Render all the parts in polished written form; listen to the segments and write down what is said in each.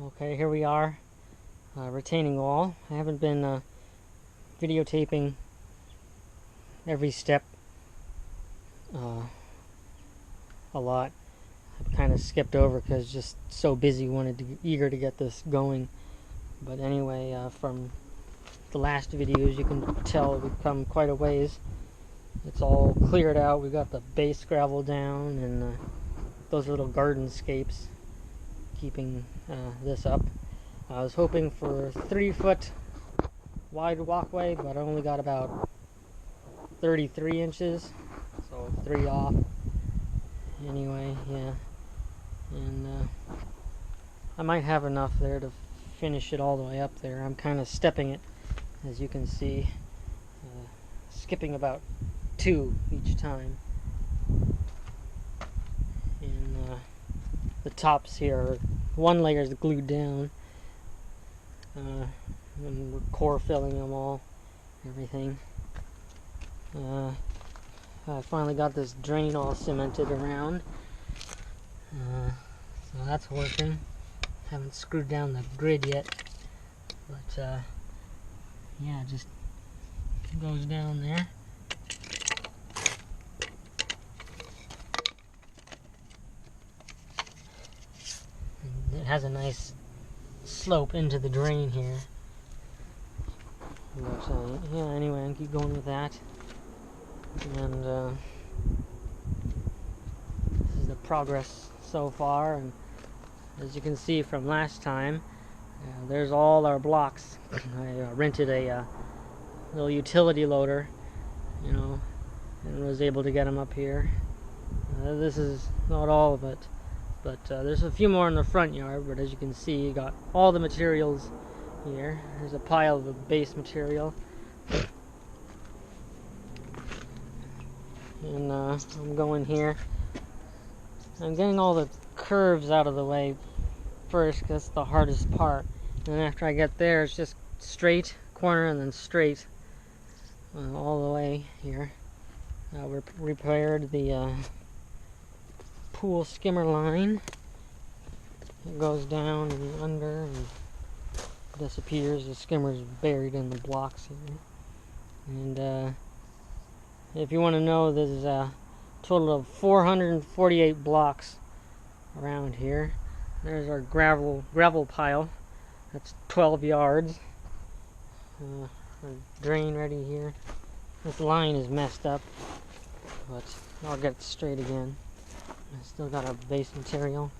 Okay, here we are, retaining wall. I haven't been videotaping every step a lot. I've kind of skipped over because just so busy, eager to get this going. But anyway, from the last videos, you can tell we've come quite a ways. It's all cleared out. We got the base gravel down, and those little garden scapes keeping this up. I was hoping for a 3-foot wide walkway, but I only got about 33 inches, so 3 off. Anyway, yeah, and I might have enough there to finish it all the way up there. I'm kind of stepping it, as you can see, skipping about 2 each time. And the tops here, one layer is glued down, and we're core filling them all, everything. I finally got this drain all cemented around, so that's working. Haven't screwed down the grid yet, but yeah, it just goes down there. And it has a nice slope into the drain here. But yeah, anyway, I'll keep going with that. And this is the progress so far, and as you can see from last time, there's all our blocks. I rented a little utility loader, and was able to get them up here. This is not all of it, but there's a few more in the front yard. But as you can see, you got all the materials here. There's a pile of the base material. And I'm going here. I'm getting all the curves out of the way first, because that's the hardest part. And then after I get there, it's just straight corner and then straight all the way here. We repaired the pool skimmer line. It goes down and under and disappears. The skimmer's buried in the blocks here. And if you want to know, there's a total of 448 blocks around here. There's our gravel pile. That's 12 yards. Our drain ready here. This line is messed up, but I'll get it straight again. I still got our base material.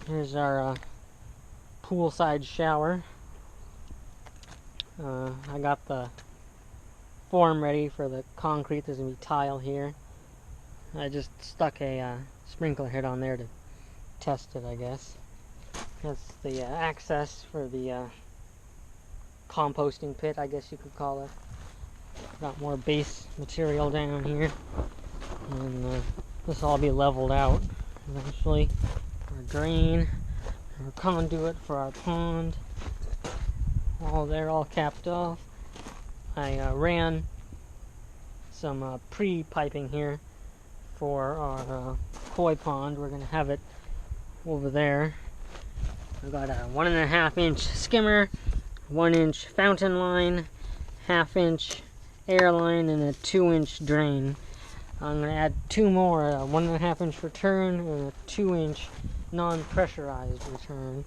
Here's our poolside shower. I got the form ready for the concrete. There's gonna be tile here. I just stuck a sprinkler head on there to test it, I guess. That's the access for the composting pit, I guess you could call it. Got more base material down here, and this will all be leveled out eventually. Our drain, our conduit for our pond, all there, all capped off. I ran some pre-piping here for our koi pond. We're going to have it over there. I've got a 1.5-inch skimmer, 1-inch fountain line, 1/2-inch air line, and a 2-inch drain. I'm going to add 2 more, a 1.5-inch return and a 2-inch non-pressurized return.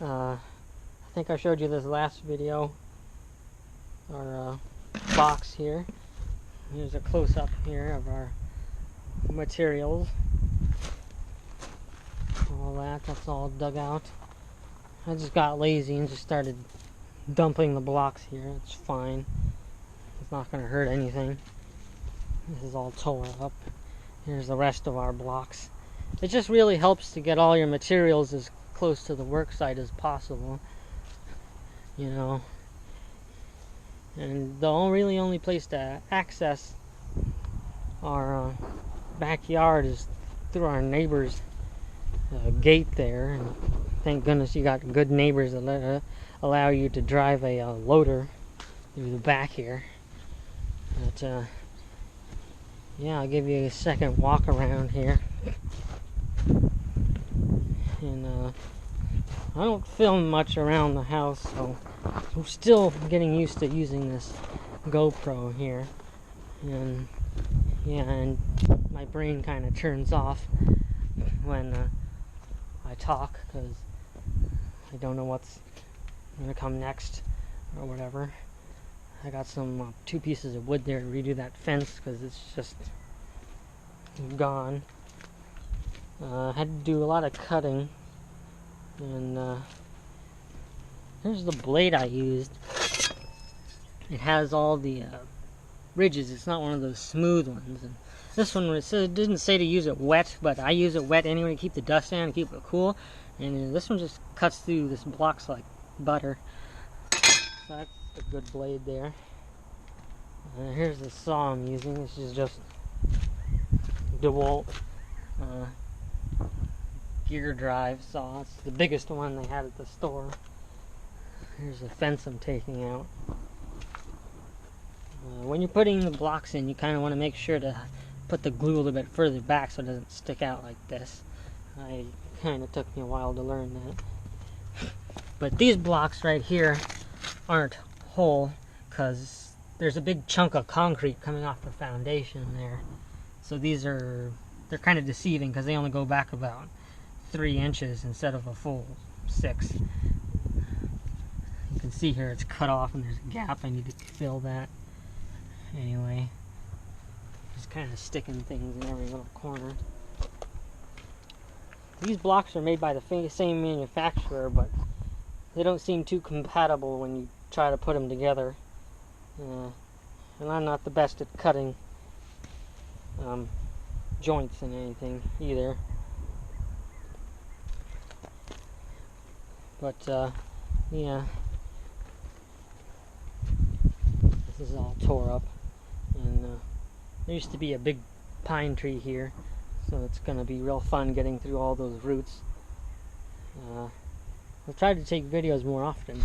I think I showed you this last video. Our box here. Here's a close-up here of our materials. All that's all dug out. I just got lazy and just started dumping the blocks here. It's fine. It's not going to hurt anything. This is all tore up. Here's the rest of our blocks. It just really helps to get all your materials as close to the work site as possible. And the only place to access our backyard is through our neighbor's gate there. And thank goodness you got good neighbors that allow you to drive a loader through the back here. But yeah, I'll give you a second walk around here. And I don't film much around the house, so I'm still getting used to using this GoPro here. And yeah, and my brain kind of turns off when I talk, because I don't know what's going to come next or whatever. I got some 2 pieces of wood there to redo that fence because it's just gone. I had to do a lot of cutting, and here's the blade I used. It has all the ridges. It's not one of those smooth ones. And this one, it didn't say to use it wet, but I use it wet anyway to keep the dust down and keep it cool. And this one just cuts through this blocks like butter. So that's a good blade there. Here's the saw I'm using. This is just DeWalt gear drive saw. It's the biggest one they had at the store. Here's the fence I'm taking out. When you're putting the blocks in, you kind of want to make sure to put the glue a little bit further back so it doesn't stick out like this. It kind of took me a while to learn that. But these blocks right here aren't whole because there's a big chunk of concrete coming off the foundation there. So they're kind of deceiving because they only go back about 3 inches instead of a full 6. You can see here it's cut off and there's a gap. I need to fill that. Anyway, just kind of sticking things in every little corner. These blocks are made by the same manufacturer, but they don't seem too compatible when you try to put them together. And I'm not the best at cutting joints in anything either. But yeah, this is all tore up, and there used to be a big pine tree here, so it's gonna be real fun getting through all those roots. I'll try to take videos more often.